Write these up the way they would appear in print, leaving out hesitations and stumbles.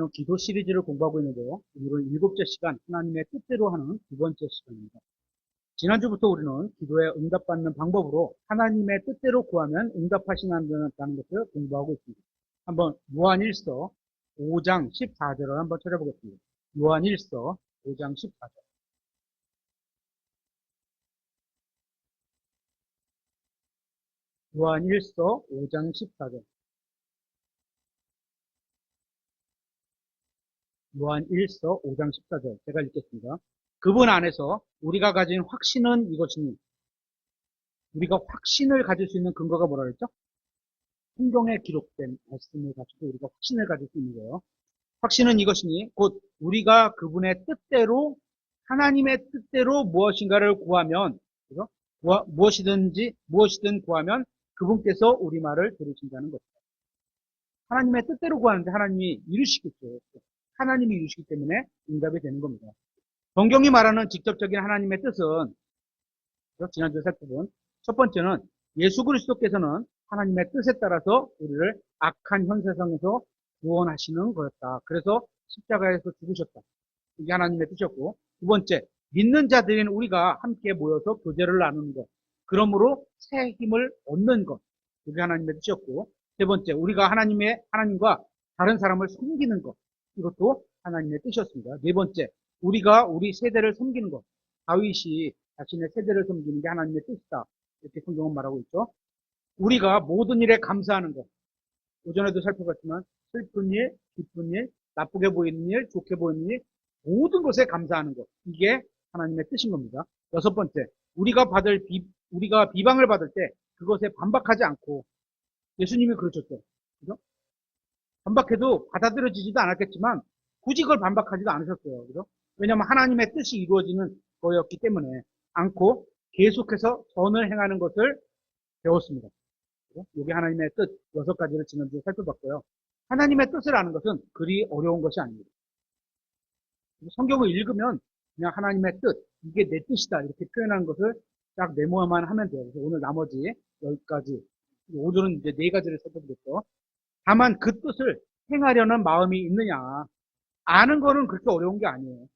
우리는 기도 시리즈를 공부하고 있는데요. 오늘은 7째 시간 하나님의 뜻대로 하는 2번째 시간입니다. 지난주부터 우리는 기도에 응답받는 방법으로 하나님의 뜻대로 구하면 응답하시는다는 것을 공부하고 있습니다. 한번 요한일서 5장 14절을 한번 찾아보겠습니다. 요한일서 5장 14절. 요한일서 5장 14절. 요한일서 5장 14절. 제가 읽겠습니다. 그분 안에서 우리가 가진 확신은 이것이니, 우리가 확신을 가질 수 있는 근거가 뭐라 그랬죠? 성경에 기록된 말씀을 가지고 우리가 확신을 가질 수 있는 거예요. 확신은 이것이니 곧 우리가 그분의 뜻대로, 하나님의 뜻대로 무엇인가를 구하면, 그죠? 무엇이든 구하면 그분께서 우리 말을 들으신다는 것이죠. 하나님의 뜻대로 구하는데 하나님이 이루시겠죠. 하나님이 이루시기 때문에 응답이 되는 겁니다. 성경이 말하는 직접적인 하나님의 뜻은, 지난주에 살펴본 첫 번째는 예수 그리스도께서는 하나님의 뜻에 따라서 우리를 악한 현 세상에서 구원하시는 거였다. 그래서 십자가에서 죽으셨다. 이게 하나님의 뜻이었고, 두 번째, 믿는 자들인 우리가 함께 모여서 교제를 나누는 것. 그러므로 새 힘을 얻는 것. 이게 하나님의 뜻이었고, 세 번째, 우리가 하나님과 다른 사람을 섬기는 것. 이것도 하나님의 뜻이었습니다. 네 번째, 우리가 우리 세대를 섬기는 것. 다윗이 자신의 세대를 섬기는 게 하나님의 뜻이다. 이렇게 성경은 말하고 있죠. 우리가 모든 일에 감사하는 것. 오전에도 살펴봤지만 슬픈 일, 기쁜 일, 나쁘게 보이는 일, 좋게 보이는 일, 모든 것에 감사하는 것. 이게 하나님의 뜻인 겁니다. 여섯 번째, 우리가 비방을 받을 때 그것에 반박하지 않고, 예수님이 그러셨죠. 그죠? 반박해도 받아들여지지도 않았겠지만 굳이 그걸 반박하지도 않으셨어요. 그죠? 왜냐하면 하나님의 뜻이 이루어지는 거였기 때문에 않고 계속해서 선을 행하는 것을 배웠습니다. 이게 하나님의 뜻 6가지를 지난주에 살펴봤고요. 하나님의 뜻을 아는 것은 그리 어려운 것이 아닙니다. 성경을 읽으면 그냥 하나님의 뜻, 이게 내 뜻이다 이렇게 표현하는 것을 딱 메모만 하면 돼요. 그래서 오늘 나머지 10가지, 오늘은 이제 4가지를 살펴보겠죠. 다만 그 뜻을 행하려는 마음이 있느냐, 아는 거는 그렇게 어려운 게 아니에요.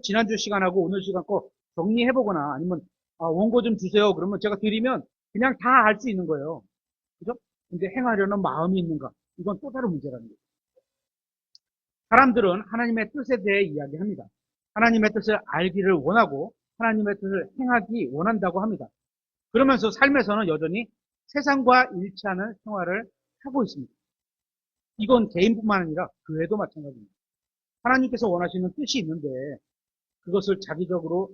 지난주 시간하고 오늘 시간 거 정리해보거나 아니면 원고 좀 주세요. 그러면 제가 드리면 그냥 다 알 수 있는 거예요. 그죠? 근데 행하려는 마음이 있는가? 이건 또 다른 문제라는 거예요. 사람들은 하나님의 뜻에 대해 이야기합니다. 하나님의 뜻을 알기를 원하고 하나님의 뜻을 행하기 원한다고 합니다. 그러면서 삶에서는 여전히 세상과 일치하는 생활을 하고 있습니다. 이건 개인뿐만 아니라 교회도 마찬가지입니다. 하나님께서 원하시는 뜻이 있는데 그것을 자기적으로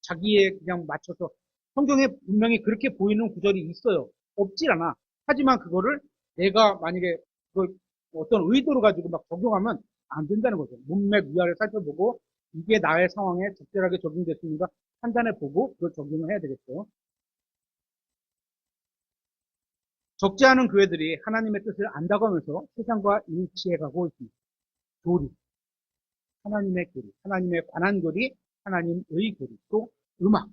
자기에 그냥 맞춰서, 성경에 분명히 그렇게 보이는 구절이 있어요. 없질 않아. 하지만 그거를 내가 만약에 그걸 어떤 의도로 가지고 막 적용하면 안 된다는 거죠. 문맥 위아래 살펴보고 이게 나의 상황에 적절하게 적용됐습니까? 판단해 보고 그걸 적용을 해야 되겠죠. 적지 않은 교회들이 하나님의 뜻을 안다고 하면서 세상과 일치해 가고 있습니다. 교리, 하나님의 교리, 하나님의 관한 교리, 하나님의 교리, 또 음악.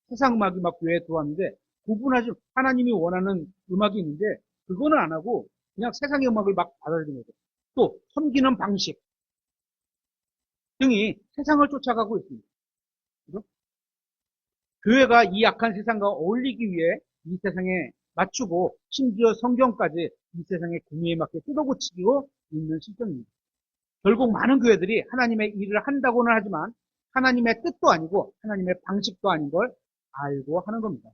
세상 음악이 막 교회에 들어왔는데 구분하지, 하나님이 원하는 음악이 있는데 그거는 안 하고 그냥 세상의 음악을 막 받아들이는 거죠. 또 섬기는 방식 등이 세상을 쫓아가고 있습니다. 그죠? 교회가 이 악한 세상과 어울리기 위해 이 세상에 맞추고 심지어 성경까지 이 세상의 공의에 맞게 뜯어고치고 있는 실정입니다. 결국 많은 교회들이 하나님의 일을 한다고는 하지만 하나님의 뜻도 아니고 하나님의 방식도 아닌 걸 알고 하는 겁니다.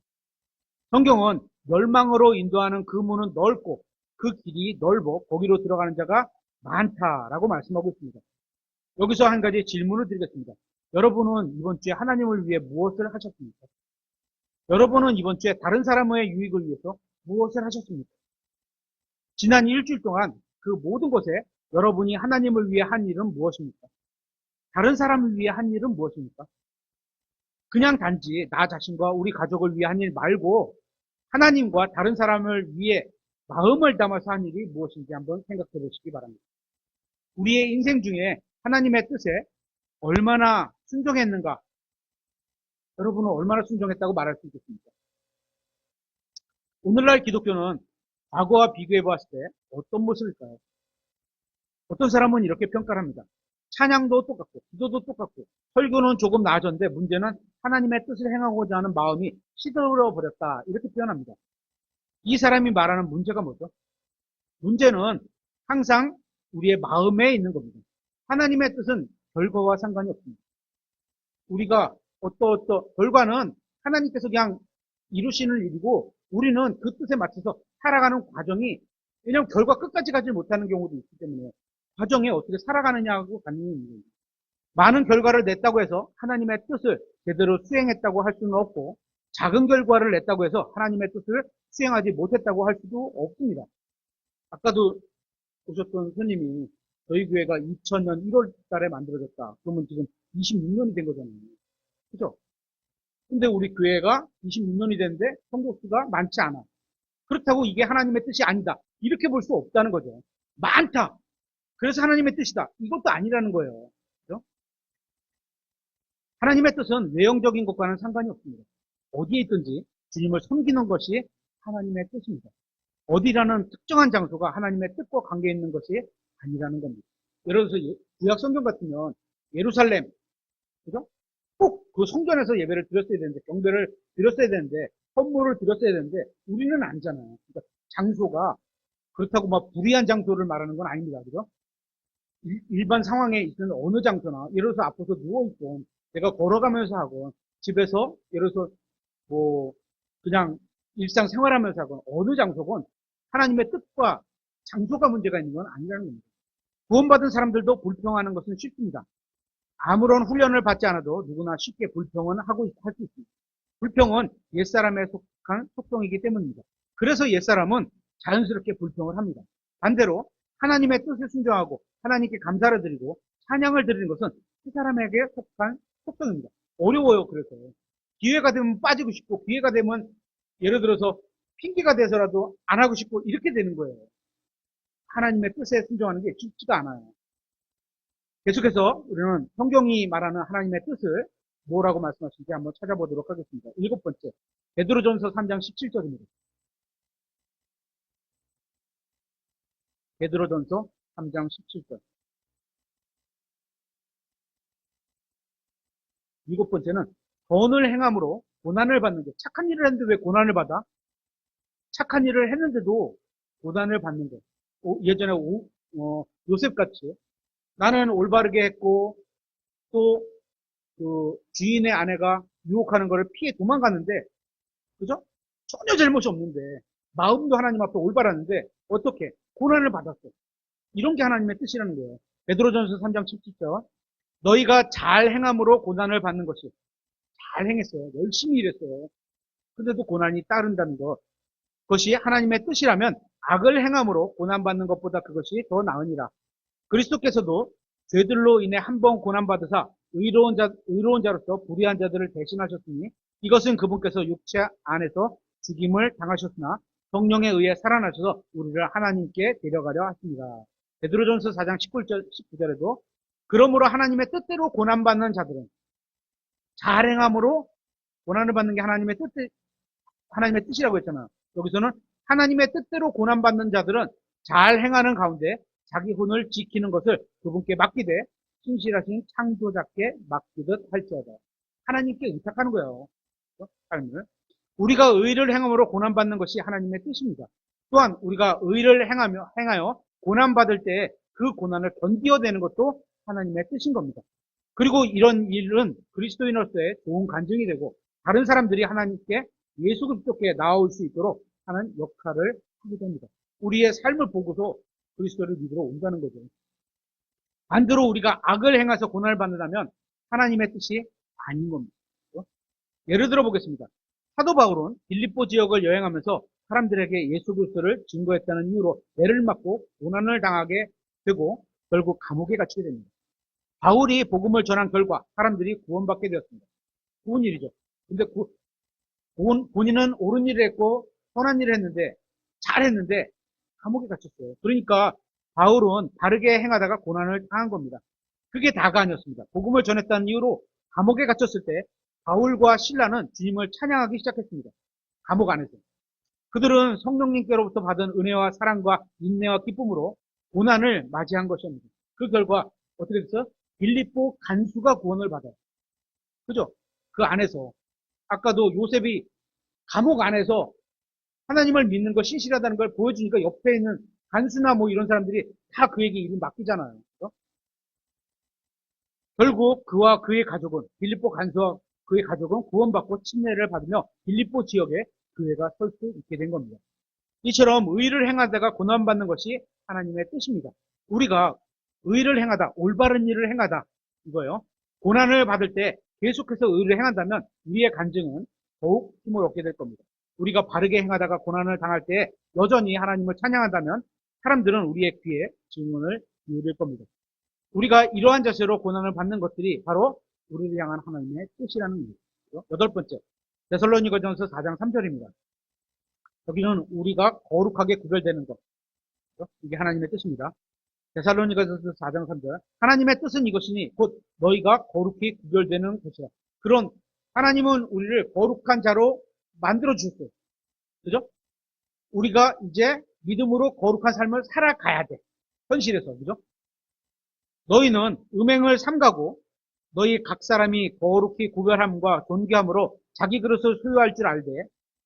성경은 멸망으로 인도하는 그 문은 넓고 그 길이 넓어 거기로 들어가는 자가 많다라고 말씀하고 있습니다. 여기서 한 가지 질문을 드리겠습니다. 여러분은 이번 주에 하나님을 위해 무엇을 하셨습니까? 여러분은 이번 주에 다른 사람의 유익을 위해서 무엇을 하셨습니까? 지난 일주일 동안 그 모든 것에 여러분이 하나님을 위해 한 일은 무엇입니까? 다른 사람을 위해 한 일은 무엇입니까? 그냥 단지 나 자신과 우리 가족을 위해 한 일 말고 하나님과 다른 사람을 위해 마음을 담아서 한 일이 무엇인지 한번 생각해 보시기 바랍니다. 우리의 인생 중에 하나님의 뜻에 얼마나 순종했는가? 여러분은 얼마나 순종했다고 말할 수 있겠습니까? 오늘날 기독교는 과거와 비교해 보았을 때 어떤 모습일까요? 어떤 사람은 이렇게 평가를 합니다. 찬양도 똑같고 기도도 똑같고 설교는 조금 나아졌는데 문제는 하나님의 뜻을 행하고자 하는 마음이 시들어 버렸다. 이렇게 표현합니다. 이 사람이 말하는 문제가 뭐죠? 문제는 항상 우리의 마음에 있는 겁니다. 하나님의 뜻은 결과와 상관이 없습니다. 우리가 결과는 하나님께서 그냥 이루시는 일이고 우리는 그 뜻에 맞춰서 살아가는 과정이 왜냐하면 결과 끝까지 가지 못하는 경우도 있기 때문에 과정에 어떻게 살아가느냐고 관련이 있는 겁니다. 많은 결과를 냈다고 해서 하나님의 뜻을 제대로 수행했다고 할 수는 없고 작은 결과를 냈다고 해서 하나님의 뜻을 수행하지 못했다고 할 수도 없습니다. 아까도 오셨던 스님이 저희 교회가 2000년 1월 달에 만들어졌다. 그러면 지금 26년이 된 거잖아요. 그죠? 근데 우리 교회가 26년이 됐는데 성도수가 많지 않아. 그렇다고 이게 하나님의 뜻이 아니다. 이렇게 볼 수 없다는 거죠. 많다. 그래서 하나님의 뜻이다. 이것도 아니라는 거예요. 그죠? 하나님의 뜻은 외형적인 것과는 상관이 없습니다. 어디에 있든지 주님을 섬기는 것이 하나님의 뜻입니다. 어디라는 특정한 장소가 하나님의 뜻과 관계 있는 것이 아니라는 겁니다. 예를 들어서 구약 성경 같으면 예루살렘, 그죠? 꼭 그 성전에서 예배를 드렸어야 되는데, 경배를 드렸어야 되는데, 헌물을 드렸어야 되는데, 우리는 아니잖아요. 그러니까 장소가 그렇다고 막 불의한 장소를 말하는 건 아닙니다. 그죠? 일반 상황에 있는 어느 장소나, 예를 들어서 앞에서 누워있고, 내가 걸어가면서 하고, 집에서, 예를 들어서 뭐, 그냥 일상 생활하면서 하건 어느 장소건 하나님의 뜻과 장소가 문제가 있는 건 아니라는 겁니다. 구원받은 사람들도 불평하는 것은 쉽습니다. 아무런 훈련을 받지 않아도 누구나 쉽게 불평은 할 수 있습니다. 불평은 옛사람에 속한 속성이기 때문입니다. 그래서 옛사람은 자연스럽게 불평을 합니다. 반대로 하나님의 뜻을 순종하고 하나님께 감사를 드리고 찬양을 드리는 것은 그 사람에게 속한 속성입니다. 어려워요. 그래서 기회가 되면 빠지고 싶고 기회가 되면 예를 들어서 핑계가 돼서라도 안 하고 싶고 이렇게 되는 거예요. 하나님의 뜻에 순종하는 게 쉽지가 않아요. 계속해서 우리는 성경이 말하는 하나님의 뜻을 뭐라고 말씀하시는지 한번 찾아보도록 하겠습니다. 7번째, 베드로전서 3장 17절입니다. 베드로전서 3장 17절. 7번째는 선을 행함으로 고난을 받는 것. 착한 일을 했는데 왜 고난을 받아? 착한 일을 했는데도 고난을 받는 것. 예전에 요셉같이 나는 올바르게 했고 또 그 주인의 아내가 유혹하는 것을 피해 도망갔는데 그죠? 전혀 잘못이 없는데 마음도 하나님 앞에 올바랐는데 어떻게? 고난을 받았어. 이런 게 하나님의 뜻이라는 거예요. 베드로전서 3장 17절 너희가 잘 행함으로 고난을 받는 것이 잘 행했어요. 열심히 일했어요. 근데도 고난이 따른다는 것. 그것이 하나님의 뜻이라면 악을 행함으로 고난받는 것보다 그것이 더 나으니라. 그리스도께서도 죄들로 인해 한 번 고난받으사 의로운 자로서 불의한 자들을 대신하셨으니 이것은 그분께서 육체 안에서 죽임을 당하셨으나 성령에 의해 살아나셔서 우리를 하나님께 데려가려 하십니다. 베드로전서 4장 19절에도 그러므로 하나님의 뜻대로 고난받는 자들은 잘 행함으로 고난을 받는 게 하나님의 뜻이라고 했잖아요. 여기서는 하나님의 뜻대로 고난받는 자들은 잘 행하는 가운데 자기 혼을 지키는 것을 그분께 맡기되 신실하신 창조자께 맡기듯 할지어다. 하나님께 의탁하는 거예요. 삶을. 우리가 의를 행함으로 고난받는 것이 하나님의 뜻입니다. 또한 우리가 의를 행하여 고난받을 때 그 고난을 견디어내는 것도 하나님의 뜻인 겁니다. 그리고 이런 일은 그리스도인으로서의 좋은 간증이 되고 다른 사람들이 하나님께 예수 그리스도께 나아올 수 있도록 하는 역할을 하게 됩니다. 우리의 삶을 보고서 그리스도를 믿으러 온다는 거죠. 반대로 우리가 악을 행해서 고난을 받는다면 하나님의 뜻이 아닌 겁니다. 예를 들어 보겠습니다. 사도 바울은 빌립보 지역을 여행하면서 사람들에게 예수 그리스도를 증거했다는 이유로 매를 맞고 고난을 당하게 되고 결국 감옥에 갇히게 됩니다. 바울이 복음을 전한 결과 사람들이 구원받게 되었습니다. 좋은 일이죠. 근데 본인은 옳은 일을 했고 선한 일을 했는데 잘했는데 감옥에 갇혔어요. 그러니까 바울은 바르게 행하다가 고난을 당한 겁니다. 그게 다가 아니었습니다. 복음을 전했다는 이유로 감옥에 갇혔을 때 바울과 실라는 주님을 찬양하기 시작했습니다. 감옥 안에서. 그들은 성령님께로부터 받은 은혜와 사랑과 인내와 기쁨으로 고난을 맞이한 것입니다. 그 결과 어떻게 됐어? 빌립보 간수가 구원을 받아요. 그죠? 그 안에서 아까도 요셉이 감옥 안에서 하나님을 믿는 거 신실하다는 걸 보여주니까 옆에 있는 간수나 뭐 이런 사람들이 다 그에게 일을 맡기잖아요. 그죠? 결국 그와 그의 가족은 빌립보 간수와 그의 가족은 구원받고 침례를 받으며 빌립보 지역에 교회가 설 수 있게 된 겁니다. 이처럼 의를 행하다가 고난받는 것이 하나님의 뜻입니다. 우리가 의를 행하다, 올바른 일을 행하다 이거요. 고난을 받을 때 계속해서 의를 행한다면 우리의 간증은 더욱 힘을 얻게 될 겁니다. 우리가 바르게 행하다가 고난을 당할 때 여전히 하나님을 찬양한다면 사람들은 우리의 귀에 증언을 기울일 겁니다. 우리가 이러한 자세로 고난을 받는 것들이 바로 우리를 향한 하나님의 뜻이라는 것이죠. 여덟 번째, 데살로니가전서 4장 3절입니다. 여기는 우리가 거룩하게 구별되는 것. 이게 하나님의 뜻입니다. 데살로니가전서 4장 3절. 하나님의 뜻은 이것이니 곧 너희가 거룩히 구별되는 것이라. 그런 하나님은 우리를 거룩한 자로 만들어 주셨어요. 그죠? 우리가 이제 믿음으로 거룩한 삶을 살아가야 돼. 현실에서. 그죠? 너희는 음행을 삼가고 너희 각 사람이 거룩히 구별함과 존귀함으로 자기 그릇을 소유할 줄 알되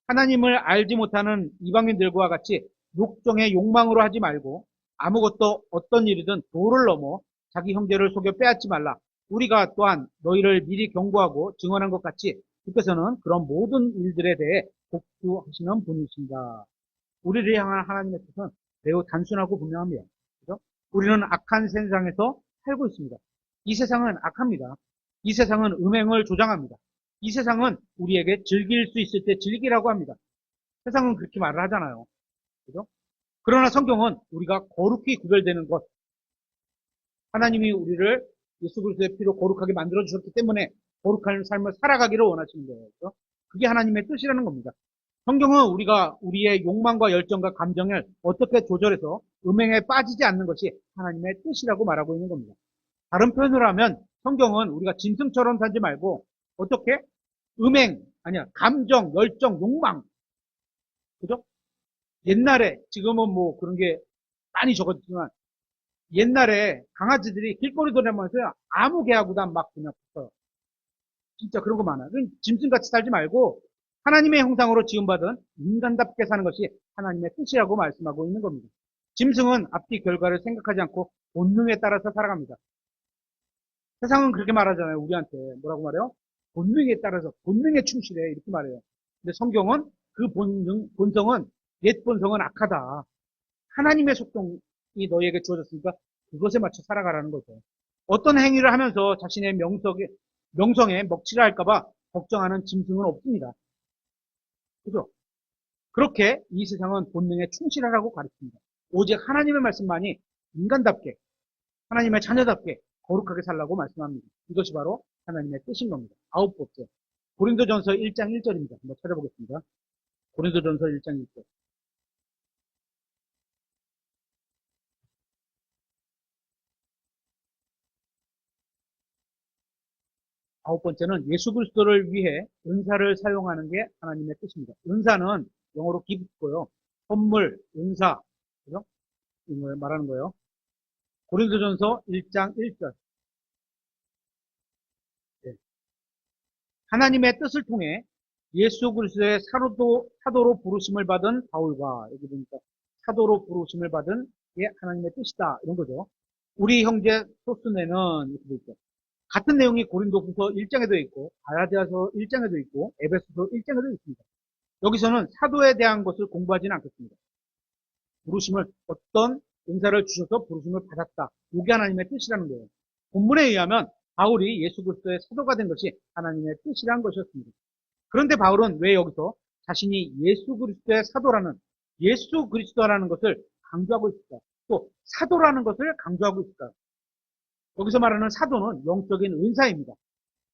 하나님을 알지 못하는 이방인들과 같이 욕정의 욕망으로 하지 말고 아무것도 어떤 일이든 도를 넘어 자기 형제를 속여 빼앗지 말라. 우리가 또한 너희를 미리 경고하고 증언한 것 같이 주께서는 그런 모든 일들에 대해 복수하시는 분이신가. 우리를 향한 하나님의 뜻은 매우 단순하고 분명합니다. 그죠? 우리는 악한 세상에서 살고 있습니다. 이 세상은 악합니다. 이 세상은 음행을 조장합니다. 이 세상은 우리에게 즐길 수 있을 때 즐기라고 합니다. 세상은 그렇게 말을 하잖아요. 그죠? 그러나 성경은 우리가 거룩히 구별되는 것, 하나님이 우리를 예수 그리스도의 피로 거룩하게 만들어 주셨기 때문에 거룩한 삶을 살아가기를 원하시는 거예요. 그죠? 그게 하나님의 뜻이라는 겁니다. 성경은 우리가 우리의 욕망과 열정과 감정을 어떻게 조절해서 음행에 빠지지 않는 것이 하나님의 뜻이라고 말하고 있는 겁니다. 다른 표현으로 하면 성경은 우리가 짐승처럼 살지 말고 어떻게? 음행, 아니야, 감정, 열정, 욕망. 그죠? 옛날에, 지금은 뭐 그런 게 많이 적었지만 옛날에 강아지들이 길거리 돌아다니면서 아무 개하고도 막 그냥 붙어요. 진짜 그런 거 많아요. 짐승같이 살지 말고 하나님의 형상으로 지음받은 인간답게 사는 것이 하나님의 뜻이라고 말씀하고 있는 겁니다. 짐승은 앞뒤 결과를 생각하지 않고 본능에 따라서 살아갑니다. 세상은 그렇게 말하잖아요. 우리한테 뭐라고 말해요? 본능에 따라서 본능에 충실해 이렇게 말해요. 근데 성경은 그 본성은 옛 본성은 악하다. 하나님의 속성이 너희에게 주어졌으니까 그것에 맞춰 살아가라는 거죠. 어떤 행위를 하면서 자신의 명성에 먹칠을 할까봐 걱정하는 짐승은 없습니다. 그죠? 그렇게 이 세상은 본능에 충실하라고 가르칩니다. 오직 하나님의 말씀만이 인간답게, 하나님의 자녀답게 거룩하게 살라고 말씀합니다. 이것이 바로 하나님의 뜻인 겁니다. 아홉 번째. 고린도전서 1장 1절입니다. 한번 찾아보겠습니다. 고린도전서 1장 1절. 아홉 번째는 예수 그리스도를 위해 은사를 사용하는 게 하나님의 뜻입니다. 은사는 영어로 기프트고요. 선물, 은사, 그죠? 이걸 말하는 거예요. 고린도전서 1장 1절. 네. 하나님의 뜻을 통해 예수 그리스도의 사도로 부르심을 받은 바울과 여기 보니까 사도로 부르심을 받은 게 하나님의 뜻이다 이런 거죠. 우리 형제 소스네는 이렇게 돼 있죠. 같은 내용이 고린도후서 1장에도 있고 갈라디아서 1장에도 있고 에베소서 1장에도 있습니다. 여기서는 사도에 대한 것을 공부하지는 않겠습니다. 부르심을 어떤 은사를 주셔서 부르심을 받았다. 이게 하나님의 뜻이라는 거예요. 본문에 의하면 바울이 예수 그리스도의 사도가 된 것이 하나님의 뜻이라는 것이었습니다. 그런데 바울은 왜 여기서 자신이 예수 그리스도의 사도라는 예수 그리스도라는 것을 강조하고 있을까? 또 사도라는 것을 강조하고 있을까? 여기서 말하는 사도는 영적인 은사입니다.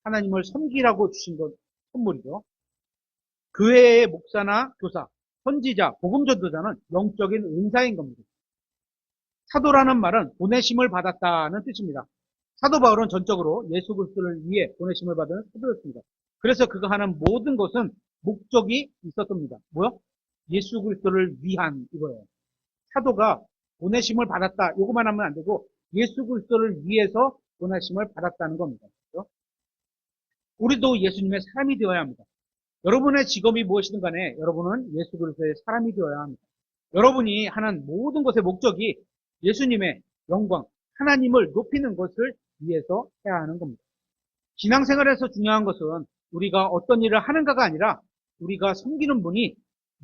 하나님을 섬기라고 주신 것 선물이죠. 교회의 목사나 교사, 선지자, 복음전도자는 영적인 은사인 겁니다. 사도라는 말은 보내심을 받았다는 뜻입니다. 사도 바울은 전적으로 예수 그리스도를 위해 보내심을 받은 사도였습니다. 그래서 그가 하는 모든 것은 목적이 있었습니다. 뭐요? 예수 그리스도를 위한 이거예요. 사도가 보내심을 받았다. 요거만 하면 안 되고 예수 그리스도를 위해서 보내심을 받았다는 겁니다. 그렇죠? 우리도 예수님의 사람이 되어야 합니다. 여러분의 직업이 무엇이든 간에 여러분은 예수 그리스도의 사람이 되어야 합니다. 여러분이 하는 모든 것의 목적이 예수님의 영광, 하나님을 높이는 것을 위해서 해야 하는 겁니다. 신앙생활에서 중요한 것은 우리가 어떤 일을 하는가가 아니라 우리가 섬기는 분이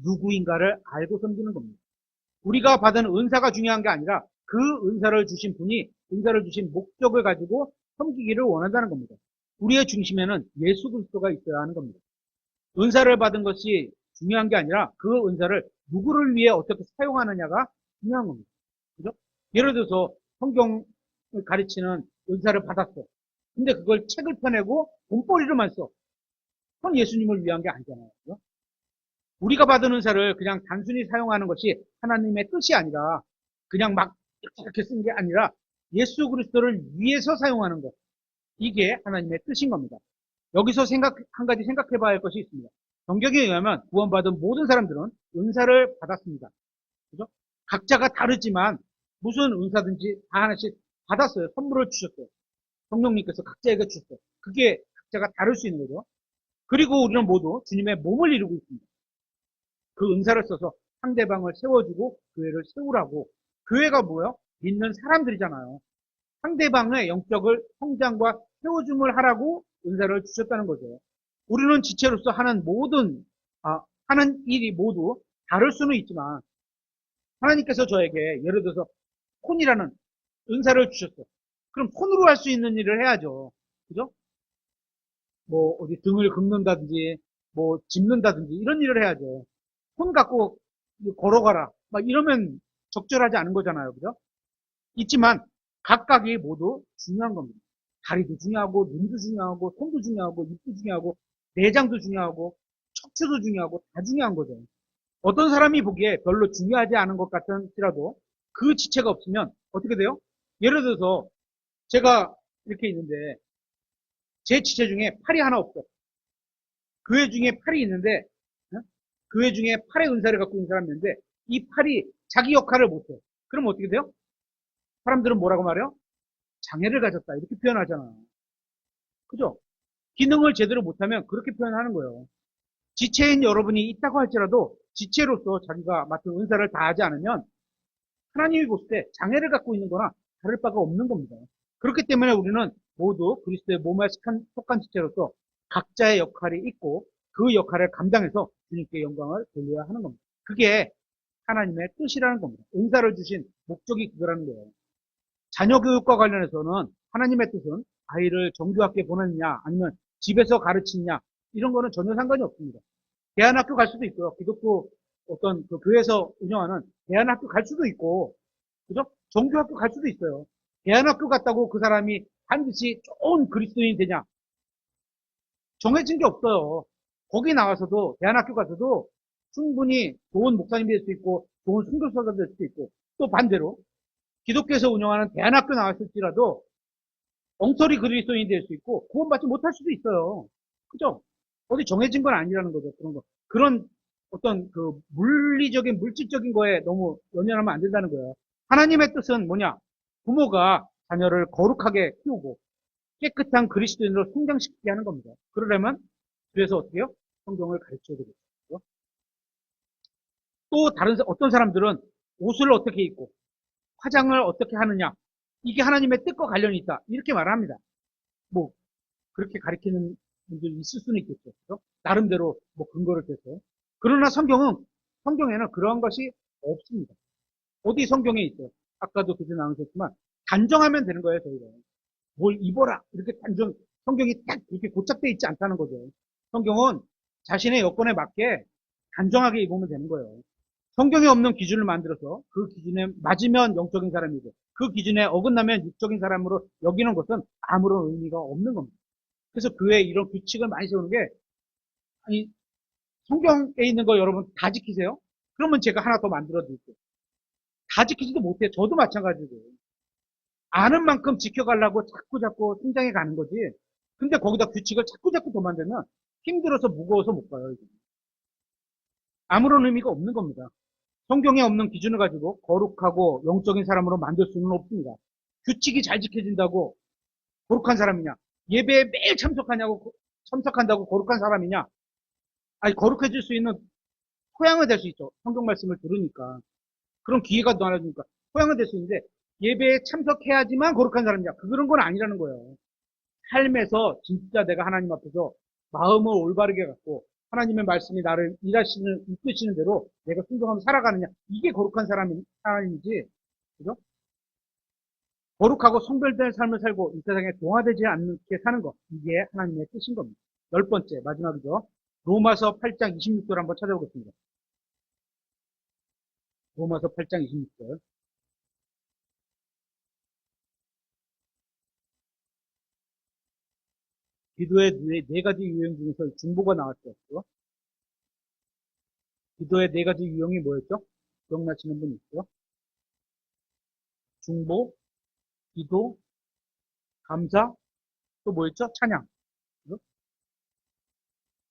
누구인가를 알고 섬기는 겁니다. 우리가 받은 은사가 중요한 게 아니라 그 은사를 주신 분이 은사를 주신 목적을 가지고 섬기기를 원한다는 겁니다. 우리의 중심에는 예수 그리스도가 있어야 하는 겁니다. 은사를 받은 것이 중요한 게 아니라 그 은사를 누구를 위해 어떻게 사용하느냐가 중요한 겁니다. 그죠? 예를 들어서 성경을 가르치는 은사를 받았어. 근데 그걸 책을 펴내고 돈벌이로만 써. 그건 예수님을 위한 게 아니잖아요. 그죠? 우리가 받은 은사를 그냥 단순히 사용하는 것이 하나님의 뜻이 아니라 그냥 막 이렇게 쓰는 게 아니라 예수 그리스도를 위해서 사용하는 것. 이게 하나님의 뜻인 겁니다. 여기서 한 가지 생각해 봐야 할 것이 있습니다. 성경에 의하면 구원받은 모든 사람들은 은사를 받았습니다. 그죠? 각자가 다르지만 무슨 은사든지 다 하나씩 받았어요. 선물을 주셨어요. 성령님께서 각자에게 주셨어요. 그게 각자가 다를 수 있는 거죠. 그리고 우리는 모두 주님의 몸을 이루고 있습니다. 그 은사를 써서 상대방을 세워주고 교회를 세우라고. 교회가 뭐예요? 믿는 사람들이잖아요. 상대방의 영적을 성장과 세워줌을 하라고 은사를 주셨다는 거죠. 우리는 지체로서 하는 하는 일이 모두 다를 수는 있지만 하나님께서 저에게 예를 들어서 폰이라는 은사를 주셨어요. 그럼 폰으로 할 수 있는 일을 해야죠. 그죠? 뭐 어디 등을 긁는다든지 뭐 짚는다든지 이런 일을 해야죠. 폰 갖고 걸어가라. 막 이러면 적절하지 않은 거잖아요. 그죠? 있지만 각각이 모두 중요한 겁니다. 다리도 중요하고 눈도 중요하고 손도 중요하고 입도 중요하고 내장도 중요하고 척추도 중요하고 다 중요한 거죠. 어떤 사람이 보기에 별로 중요하지 않은 것 같을지라도 그 지체가 없으면 어떻게 돼요? 예를 들어서 제가 이렇게 있는데 제 지체 중에 팔이 하나 없어. 그 애 중에 팔이 있는데 그 애 중에 팔의 은사를 갖고 있는 사람이 있는데 이 팔이 자기 역할을 못해. 그럼 어떻게 돼요? 사람들은 뭐라고 말해요? 장애를 가졌다. 이렇게 표현하잖아요. 그죠? 기능을 제대로 못하면 그렇게 표현하는 거예요. 지체인 여러분이 있다고 할지라도 지체로서 자기가 맡은 은사를 다하지 않으면 하나님이 보실 때 장애를 갖고 있는 거나 다를 바가 없는 겁니다. 그렇기 때문에 우리는 모두 그리스도의 몸에 속한 지체로서 각자의 역할이 있고 그 역할을 감당해서 주님께 영광을 돌려야 하는 겁니다. 그게 하나님의 뜻이라는 겁니다. 은사를 주신 목적이 그거라는 거예요. 자녀 교육과 관련해서는 하나님의 뜻은 아이를 정규학교에 보내느냐 아니면 집에서 가르치느냐 이런 거는 전혀 상관이 없습니다. 대안학교 갈 수도 있고요. 기독교 어떤 그 교회에서 운영하는 대안학교 갈 수도 있고 그죠? 정규학교 갈 수도 있어요. 대안학교 갔다고 그 사람이 반드시 좋은 그리스도인이 되냐? 정해진 게 없어요. 거기 나와서도 대안학교 가서도 충분히 좋은 목사님이 될 수 있고 좋은 선교사가 될 수도 있고 또 반대로 기독교에서 운영하는 대안학교 나왔을지라도 엉터리 그리스도인이 될 수 있고 구원받지 못할 수도 있어요. 그죠? 어디 정해진 건 아니라는 거죠. 그런 거. 그런 어떤 그 물리적인 물질적인 거에 너무 연연하면 안 된다는 거예요. 하나님의 뜻은 뭐냐? 부모가 자녀를 거룩하게 키우고 깨끗한 그리스도인으로 성장시키게 하는 겁니다. 그러려면 그래서 어떻게 해요? 성경을 가르쳐야 되겠죠. 또 다른 어떤 사람들은 옷을 어떻게 입고 화장을 어떻게 하느냐 이게 하나님의 뜻과 관련이 있다 이렇게 말합니다. 뭐 그렇게 가르치는 분들이 있을 수는 있겠죠. 그렇죠? 나름대로 뭐 근거를 대서. 그러나 성경에는 그러한 것이 없습니다. 어디 성경에 있어요? 아까도 그때 나오셨지만 단정하면 되는 거예요. 저희가 뭘 입어라 이렇게 성경이 딱 이렇게 고착되어 있지 않다는 거죠. 성경은 자신의 여건에 맞게 단정하게 입으면 되는 거예요. 성경에 없는 기준을 만들어서 그 기준에 맞으면 영적인 사람이고 그 기준에 어긋나면 육적인 사람으로 여기는 것은 아무런 의미가 없는 겁니다. 그래서 교회에 이런 규칙을 많이 세우는 게 아니 성경에 있는 거 여러분 다 지키세요? 그러면 제가 하나 더 만들어 드릴게요. 다 지키지도 못해요. 저도 마찬가지고 아는 만큼 지켜가려고 자꾸 성장해 가는 거지. 근데 거기다 규칙을 자꾸 더 만들면 힘들어서 무거워서 못 가요. 이제. 아무런 의미가 없는 겁니다. 성경에 없는 기준을 가지고 거룩하고 영적인 사람으로 만들 수는 없습니다. 규칙이 잘 지켜진다고 거룩한 사람이냐? 예배에 매일 참석한다고 거룩한 사람이냐? 아니, 거룩해질 수 있는 토양은 될 수 있죠. 성경 말씀을 들으니까. 그런 기회가 나눠주니까 토양은 될 수 있는데, 예배에 참석해야지만 거룩한 사람이냐? 그런 건 아니라는 거예요. 삶에서 진짜 내가 하나님 앞에서 마음을 올바르게 갖고 하나님의 말씀이 나를 이끄시는 대로 내가 순종하며 살아가느냐, 이게 거룩한 사람이지, 그죠? 거룩하고 성별된 삶을 살고 이 세상에 동화되지 않게 사는 것, 이게 하나님의 뜻인 겁니다. 10번째, 마지막이죠. 로마서 8장 26절 한번 찾아보겠습니다. 로마서 8장 26절. 기도의 네 가지 유형 중에서 중보가 나왔죠. 기도의 네 가지 유형이 뭐였죠? 기억나시는 분 있어요? 중보, 기도, 감사, 또 뭐였죠? 찬양. 그죠?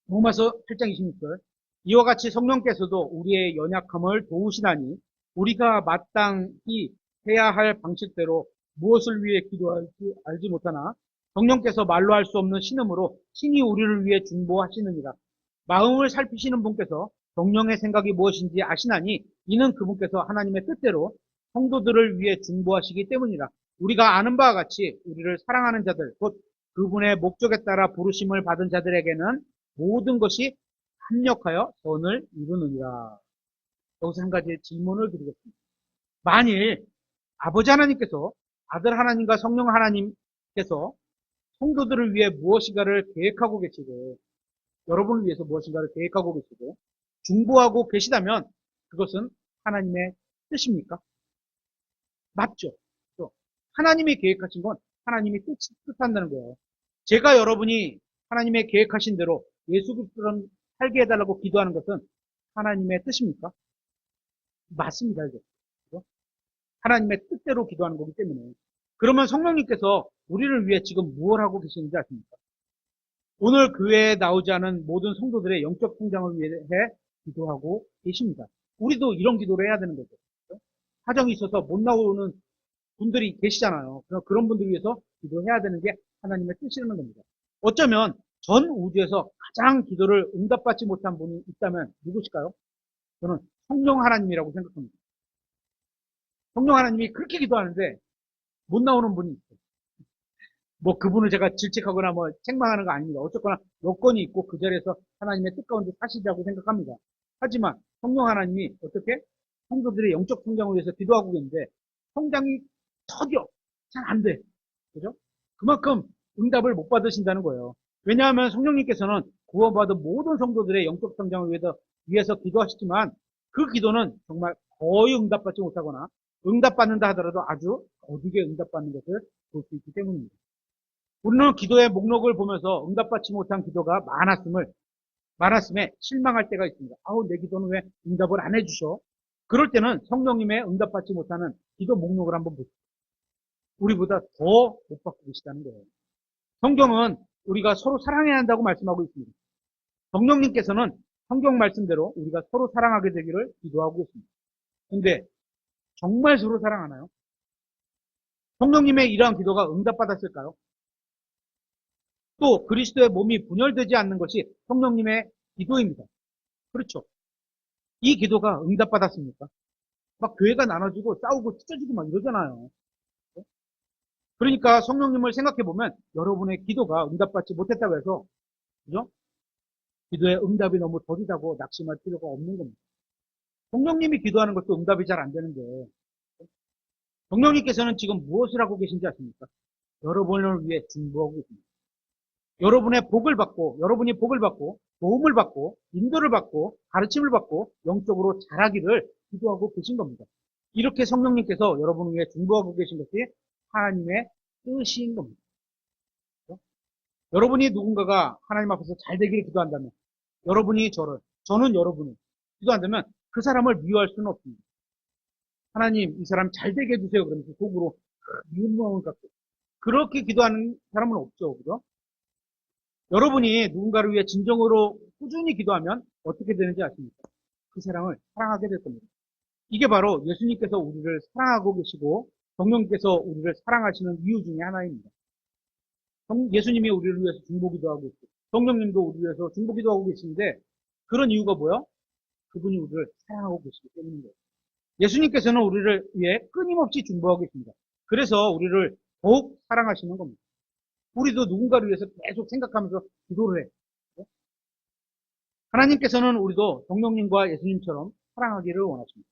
로마서 8장 26절. 이와 같이 성령께서도 우리의 연약함을 도우시나니 우리가 마땅히 해야 할 방식대로 무엇을 위해 기도할지 알지 못하나 성령께서 말로 할 수 없는 신음으로 신이 우리를 위해 중보하시느니라. 마음을 살피시는 분께서 성령의 생각이 무엇인지 아시나니 이는 그분께서 하나님의 뜻대로 성도들을 위해 중보하시기 때문이라. 우리가 아는 바와 같이 우리를 사랑하는 자들, 곧 그분의 목적에 따라 부르심을 받은 자들에게는 모든 것이 합력하여 선을 이루느니라. 여기서 한 가지 질문을 드리겠습니다. 만일 아버지 하나님께서 아들 하나님과 성령 하나님께서 성도들을 위해 무엇인가를 계획하고 계시고, 여러분을 위해서 무엇인가를 계획하고 계시고 중보하고 계시다면 그것은 하나님의 뜻입니까? 맞죠? 하나님이 계획하신 건 하나님이 뜻한다는 거예요. 제가 여러분이 하나님의 계획하신 대로 예수 그리스도처럼 살게 해달라고 기도하는 것은 하나님의 뜻입니까? 맞습니다. 이제. 하나님의 뜻대로 기도하는 거기 때문에. 그러면 성령님께서 우리를 위해 지금 무엇 하고 계시는지 아십니까? 오늘 교회에 나오지 않은 모든 성도들의 영적 성장을 위해 기도하고 계십니다. 우리도 이런 기도를 해야 되는 거죠. 사정이 있어서 못 나오는 분들이 계시잖아요. 그런 분들 위해서 기도해야 되는 게 하나님의 뜻이라는 겁니다. 어쩌면 전 우주에서 가장 기도를 응답받지 못한 분이 있다면 누구실까요? 저는 성령 하나님이라고 생각합니다. 성령 하나님이 그렇게 기도하는데 못 나오는 분이 있어요. 뭐 그분을 제가 질책하거나 뭐 책망하는 거 아닙니다. 어쨌거나 여건이 있고 그 자리에서 하나님의 뜻 가운데 사시자고 생각합니다. 하지만 성령 하나님이 어떻게 성도들의 영적 성장을 위해서 기도하고 계는데 성장이 더뎌 잘 안 돼. 그죠? 그만큼 응답을 못 받으신다는 거예요. 왜냐하면 성령님께서는 구원받은 모든 성도들의 영적 성장을 위해서 기도하시지만 그 기도는 정말 거의 응답받지 못하거나 응답받는다 하더라도 아주 더디게 응답받는 것을 볼 수 있기 때문입니다. 우리는 기도의 목록을 보면서 응답받지 못한 기도가 많았음에 실망할 때가 있습니다. 아우, 내 기도는 왜 응답을 안 해주셔? 그럴 때는 성령님의 응답받지 못하는 기도 목록을 한번 보십시오. 우리보다 더 못 받고 계시다는 거예요. 성경은 우리가 서로 사랑해야 한다고 말씀하고 있습니다. 성령님께서는 성경 말씀대로 우리가 서로 사랑하게 되기를 기도하고 있습니다. 근데 정말 서로 사랑하나요? 성령님의 이러한 기도가 응답받았을까요? 또 그리스도의 몸이 분열되지 않는 것이 성령님의 기도입니다. 그렇죠. 이 기도가 응답받았습니까? 막 교회가 나눠지고 싸우고 찢어지고 막 이러잖아요. 그러니까 성령님을 생각해 보면 여러분의 기도가 응답받지 못했다고 해서, 그죠? 기도의 응답이 너무 더디다고 낙심할 필요가 없는 겁니다. 성령님이 기도하는 것도 응답이 잘 안 되는데, 성령님께서는 지금 무엇을 하고 계신지 아십니까? 여러분을 위해 중보하고 계십니다. 여러분이 복을 받고, 도움을 받고, 인도를 받고, 가르침을 받고, 영적으로 자라기를 기도하고 계신 겁니다. 이렇게 성령님께서 여러분을 위해 중보하고 계신 것이 하나님의 뜻인 겁니다. 그렇죠? 여러분이 누군가가 하나님 앞에서 잘 되기를 기도한다면, 저는 여러분을 기도한다면 그 사람을 미워할 수는 없습니다. 하나님, 이 사람 잘 되게 해주세요. 그러면서 속으로 미운 마음을 갖고 그렇게 기도하는 사람은 없죠. 그죠? 여러분이 누군가를 위해 진정으로 꾸준히 기도하면 어떻게 되는지 아십니까? 그 사람을 사랑하게 될 겁니다. 이게 바로 예수님께서 우리를 사랑하고 계시고 성령께서 우리를 사랑하시는 이유 중에 하나입니다. 예수님이 우리를 위해서 중보기도 하고 있고 성령님도 우리를 위해서 중보기도 하고 계시는데 그런 이유가 뭐요? 그분이 우리를 사랑하고 계시기 때문인 거예요. 예수님께서는 우리를 위해 끊임없이 중보하고 계십니다. 그래서 우리를 더욱 사랑하시는 겁니다. 우리도 누군가를 위해서 계속 생각하면서 기도를 해. 하나님께서는 우리도 성령님과 예수님처럼 사랑하기를 원하십니다.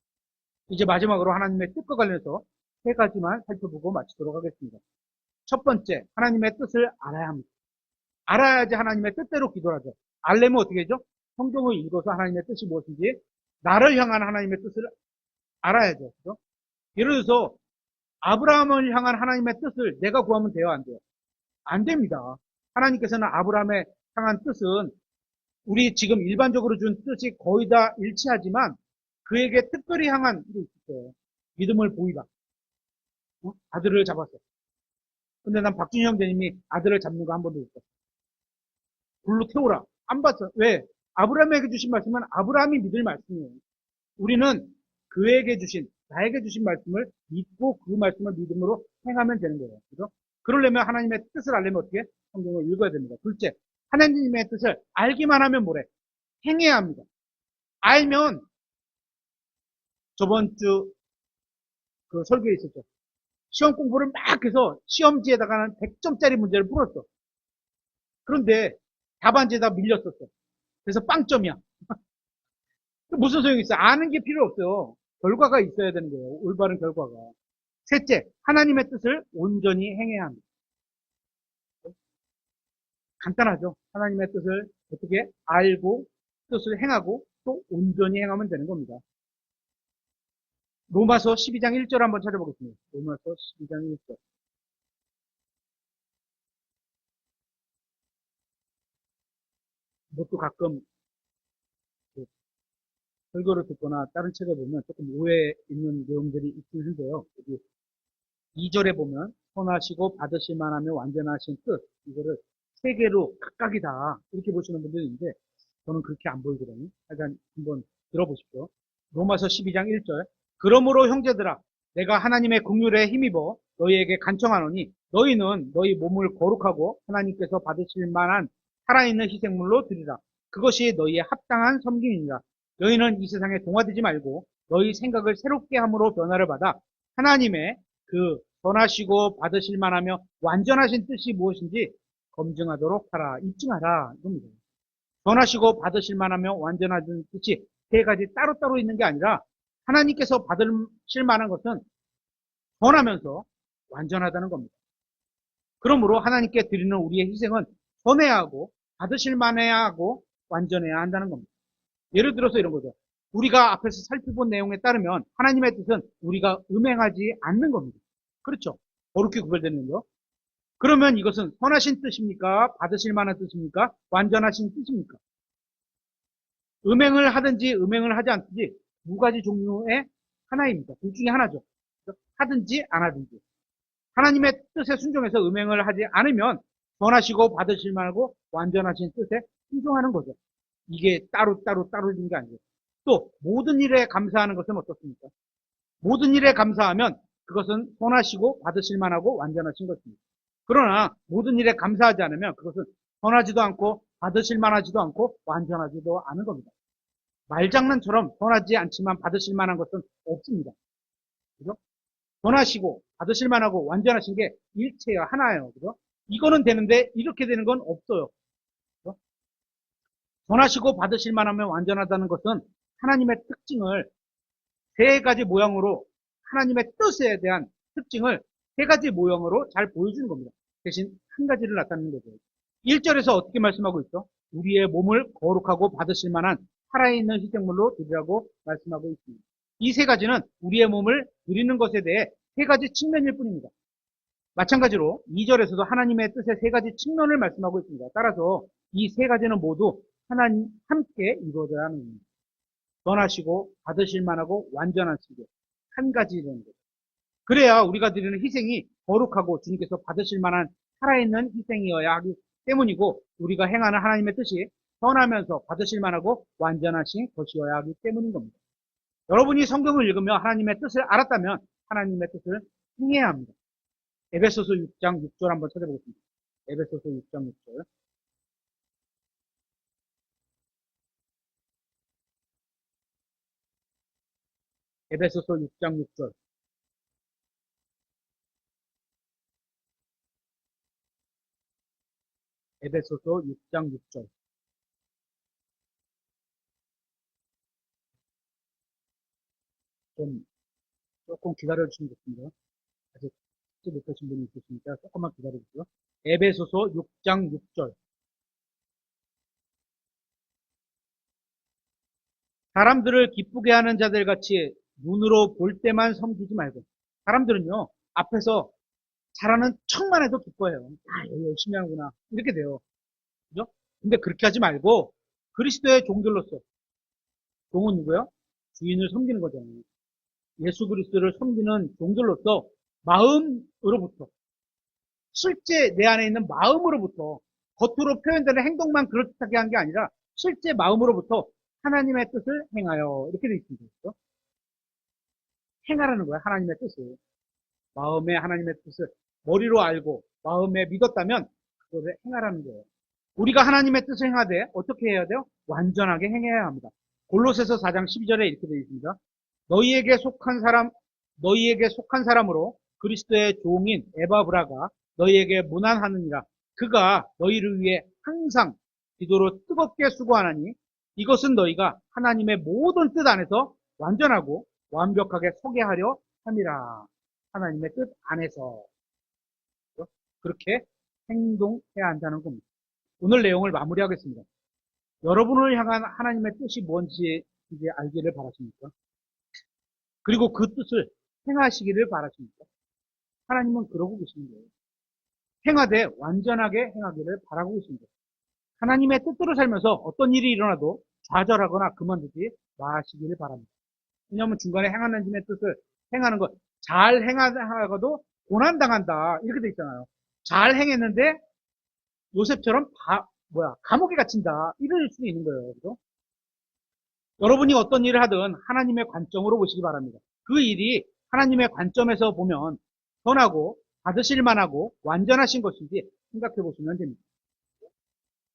이제 마지막으로 하나님의 뜻과 관련해서 세 가지만 살펴보고 마치도록 하겠습니다. 첫 번째, 하나님의 뜻을 알아야 합니다. 알아야지 하나님의 뜻대로 기도를 하죠. 알려면 어떻게 하죠? 성경을 읽어서 하나님의 뜻이 무엇인지 나를 향한 하나님의 뜻을 알아야죠. 그죠? 예를 들어서 아브라함을 향한 하나님의 뜻을 내가 구하면 돼요, 안 돼요? 안 됩니다. 하나님께서는 아브라함의 향한 뜻은 우리 지금 일반적으로 준 뜻이 거의 다 일치하지만 그에게 특별히 향한 게 있어요. 믿음을 보이라. 아들을 잡았어. 근데 난 박준희 형제님이 아들을 잡는 거 한 번도 없어. 불로 태우라. 안 봤어. 왜? 아브라함에게 주신 말씀은 아브라함이 믿을 말씀이에요. 우리는 그에게 주신, 나에게 주신 말씀을 믿고 그 말씀을 믿음으로 행하면 되는 거예요. 그죠? 그러려면 하나님의 뜻을 알려면 어떻게? 성경을 읽어야 됩니다. 둘째, 하나님의 뜻을 알기만 하면 뭐래? 행해야 합니다. 알면 저번 주 그 설교에 있었죠. 시험 공부를 막 해서 시험지에다가는 100점짜리 문제를 풀었어. 그런데 답안지에다 밀렸었어. 그래서 빵점이야. 무슨 소용이 있어? 아는 게 필요 없어요. 결과가 있어야 되는 거예요. 올바른 결과가. 셋째, 하나님의 뜻을 온전히 행해야 합니다. 간단하죠. 하나님의 뜻을 어떻게 알고 뜻을 행하고 또 온전히 행하면 되는 겁니다. 로마서 12장 1절 한번 찾아보겠습니다. 로마서 12장 1절. 이것도 가끔 설교를 듣거나 다른 책을 보면 조금 오해 있는 내용들이 있긴 한데요. 여기 2절에 보면 선하시고 받으실 만하며 완전하신 뜻, 이거를 세 개로 각각이다 이렇게 보시는 분들이 있는데 저는 그렇게 안 보이거든요. 하여간 한번 들어보십시오. 로마서 12장 1절. 그러므로 형제들아 내가 하나님의 긍휼에 힘입어 너희에게 간청하노니 너희는 너희 몸을 거룩하고 하나님께서 받으실 만한 살아있는 희생물로 드리라. 그것이 너희의 합당한 섬김이니라. 너희는 이 세상에 동화되지 말고 너희 생각을 새롭게 함으로 변화를 받아 하나님의 그 선하시고 받으실 만하며 완전하신 뜻이 무엇인지 검증하도록 하라. 입증하라. 이겁니다. 선하시고 받으실 만하며 완전하신 뜻이 세 가지 따로따로 있는 게 아니라 하나님께서 받으실 만한 것은 선하면서 완전하다는 겁니다. 그러므로 하나님께 드리는 우리의 희생은 선해야 하고 받으실 만해야 하고 완전해야 한다는 겁니다. 예를 들어서 이런 거죠. 우리가 앞에서 살펴본 내용에 따르면 하나님의 뜻은 우리가 음행하지 않는 겁니다. 그렇죠? 거룩히 구별되는 거죠. 그러면 이것은 선하신 뜻입니까? 받으실 만한 뜻입니까? 완전하신 뜻입니까? 음행을 하든지 음행을 하지 않든지 두 가지 종류의 하나입니다. 둘 중에 하나죠. 하든지 안 하든지. 하나님의 뜻에 순종해서 음행을 하지 않으면 선하시고 받으실 만하고 완전하신 뜻에 순종하는 거죠. 이게 따로 있는 게 아니에요. 또 모든 일에 감사하는 것은 어떻습니까? 모든 일에 감사하면 그것은 선하시고 받으실 만하고 완전하신 것입니다. 그러나 모든 일에 감사하지 않으면 그것은 선하지도 않고 받으실 만하지도 않고 완전하지도 않은 겁니다. 말장난처럼 선하지 않지만 받으실 만한 것은 없습니다. 그죠? 선하시고 받으실 만하고 완전하신 게 일체예요. 하나예요. 그죠? 이거는 되는데 이렇게 되는 건 없어요. 그죠? 선하시고 받으실 만하면 완전하다는 것은 하나님의 특징을 세 가지 모양으로 하나님의 뜻에 대한 특징을 세 가지 모형으로 잘 보여주는 겁니다. 대신 한 가지를 나타내는 거죠. 1절에서 어떻게 말씀하고 있어? 우리의 몸을 거룩하고 받으실 만한 살아있는 희생물로 드리라고 말씀하고 있습니다. 이 세 가지는 우리의 몸을 드리는 것에 대해 세 가지 측면일 뿐입니다. 마찬가지로 2절에서도 하나님의 뜻의 세 가지 측면을 말씀하고 있습니다. 따라서 이 세 가지는 모두 하나님 함께 이루어져야 하는 겁니다. 선하시고 받으실 만하고 완전하시고 한 가지라는 거죠. 그래야 우리가 드리는 희생이 거룩하고 주님께서 받으실 만한 살아있는 희생이어야 하기 때문이고 우리가 행하는 하나님의 뜻이 선하면서 받으실 만하고 완전하신 것이어야 하기 때문인 겁니다. 여러분이 성경을 읽으며 하나님의 뜻을 알았다면 하나님의 뜻을 행해야 합니다. 에베소서 6장 6절 한번 찾아보겠습니다. 에베소서 6장 6절. 에베소서 6장 6절. 에베소서 6장 6절. 좀 조금 기다려주시면 좋습니다. 아직 듣지 못하신 분이 있으시니까 조금만 기다려주세요. 에베소서 6장 6절. 사람들을 기쁘게 하는 자들 같이 눈으로 볼 때만 섬기지 말고. 사람들은요, 앞에서 잘하는 척만 해도 기뻐해요. 아, 열심히 하는구나. 이렇게 돼요. 그죠? 근데 그렇게 하지 말고, 그리스도의 종들로서, 종은 누구요? 주인을 섬기는 거잖아요. 예수 그리스도를 섬기는 종들로서 마음으로부터, 실제 내 안에 있는 마음으로부터, 겉으로 표현되는 행동만 그렇게 한 게 아니라, 실제 마음으로부터 하나님의 뜻을 행하여. 이렇게 되어 있습니다. 그렇죠? 행하라는 거예요. 하나님의 뜻을. 마음에 하나님의 뜻을 머리로 알고 마음에 믿었다면 그것을 행하라는 거예요. 우리가 하나님의 뜻을 행하되 어떻게 해야 돼요? 완전하게 행해야 합니다. 골로새서 4장 12절에 이렇게 되어 있습니다. 너희에게 속한 사람으로 그리스도의 종인 에바브라가 너희에게 문안하느니라. 그가 너희를 위해 항상 기도로 뜨겁게 수고하나니 이것은 너희가 하나님의 모든 뜻 안에서 완전하고 완벽하게 서게 하려 함이라. 하나님의 뜻 안에서 그렇게 행동해야 한다는 겁니다. 오늘 내용을 마무리하겠습니다. 여러분을 향한 하나님의 뜻이 뭔지 이제 알기를 바라십니까? 그리고 그 뜻을 행하시기를 바라십니까? 하나님은 그러고 계시는 거예요. 행하되 완전하게 행하기를 바라고 계십니다. 하나님의 뜻대로 살면서 어떤 일이 일어나도 좌절하거나 그만두지 마시기를 바랍니다. 왜냐하면 중간에 하나님의 뜻을 행하는 것, 잘 행하다가도 고난당한다. 이렇게 돼 있잖아요. 잘 행했는데 요셉처럼 감옥에 갇힌다. 이럴 수도 있는 거예요. 그죠? 여러분이 어떤 일을 하든 하나님의 관점으로 보시기 바랍니다. 그 일이 하나님의 관점에서 보면 선하고 받으실 만하고 완전하신 것인지 생각해 보시면 됩니다.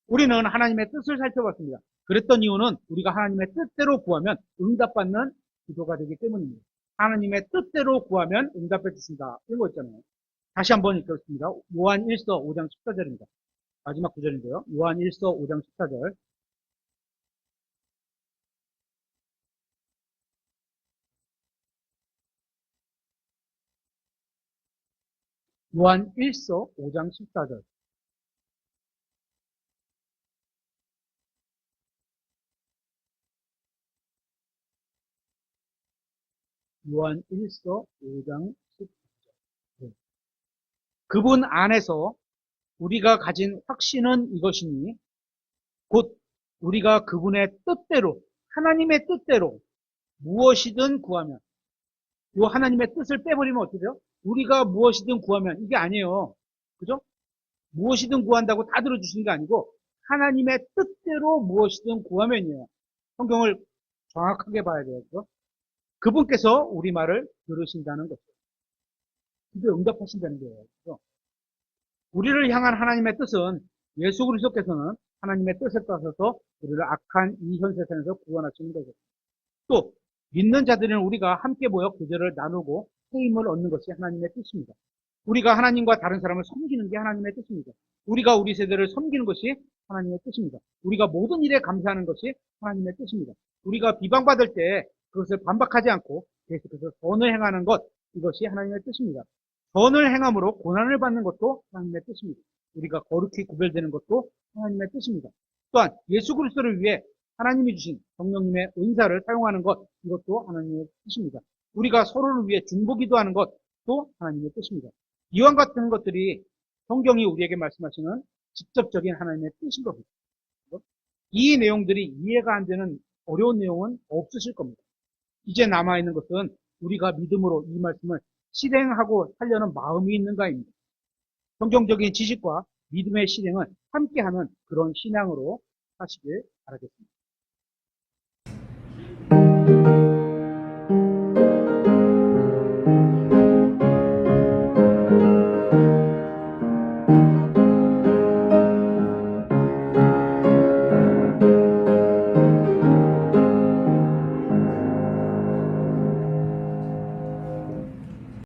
우리는 하나님의 뜻을 살펴봤습니다. 그랬던 이유는 우리가 하나님의 뜻대로 구하면 응답받는 기도가 되기 때문입니다. 하나님의 뜻대로 구하면 응답해 주신다. 이런 거 있잖아요. 다시 한번 읽겠습니다. 요한 1서 5장 14절입니다. 마지막 구절인데요. 요한 1서 5장 14절. 요한 1서 5장 14절. 요한 1서 5장 14절. 그분 안에서 우리가 가진 확신은 이것이니 곧 우리가 그분의 뜻대로 하나님의 뜻대로 무엇이든 구하면 이 하나님의 뜻을 빼버리면 어떻게 돼요? 우리가 무엇이든 구하면 이게 아니에요. 그죠? 무엇이든 구한다고 다 들어주시는 게 아니고 하나님의 뜻대로 무엇이든 구하면이에요. 성경을 정확하게 봐야 돼요. 그죠? 그분께서 우리 말을 들으신다는 거죠. 근데 응답하신다는 거예요. 그죠? 우리를 향한 하나님의 뜻은 예수 그리스도께서는 하나님의 뜻에 따라서 우리를 악한 이 현 세상에서 구원하시는 거죠. 또 믿는 자들은 우리가 함께 모여 구제를 나누고 힘을 얻는 것이 하나님의 뜻입니다. 우리가 하나님과 다른 사람을 섬기는 게 하나님의 뜻입니다. 우리가 우리 세대를 섬기는 것이 하나님의 뜻입니다. 우리가 모든 일에 감사하는 것이 하나님의 뜻입니다. 우리가 비방받을 때 그것을 반박하지 않고 계속해서 선을 행하는 것, 이것이 하나님의 뜻입니다. 선을 행함으로 고난을 받는 것도 하나님의 뜻입니다. 우리가 거룩히 구별되는 것도 하나님의 뜻입니다. 또한 예수 그리스도를 위해 하나님이 주신 성령님의 은사를 사용하는 것, 이것도 하나님의 뜻입니다. 우리가 서로를 위해 중보기도 하는 것도 하나님의 뜻입니다. 이와 같은 것들이 성경이 우리에게 말씀하시는 직접적인 하나님의 뜻인 겁니다. 이 내용들이 이해가 안 되는 어려운 내용은 없으실 겁니다. 이제 남아있는 것은 우리가 믿음으로 이 말씀을 실행하고 하려는 마음이 있는가입니다. 성경적인 지식과 믿음의 실행을 함께하는 그런 신앙으로 하시길 바라겠습니다.